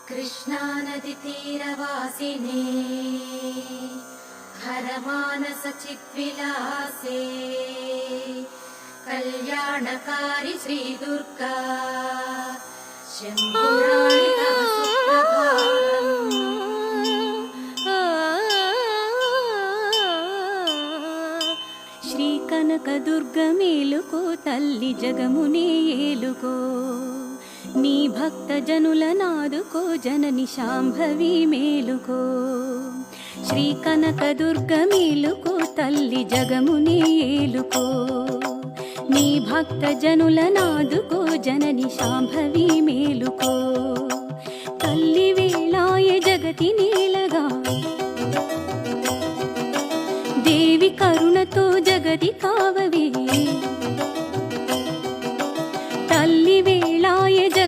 कृष्णानदी तीरवासिने हरमानस चिद्विलासे कल्याणकारी श्री दुर्गा शंभुराणि तव सुप्रभातम्। శ్రీ కనకదుర్గ మేలుకో తల్లి జగమునే ఏలుకో నీ భక్త జనుల నాదుకో జనని శాంభవి మేలుకో శ్రీ కనకదుర్గ మేలుకో తల్లి జగమునే ఏలుకో నీ భక్త జనుల నాదుకో జనని శాంభవి మేలుకో తల్లి వేళాయ జగతి నీలగా దేవి కరుణతో జగతి కావవే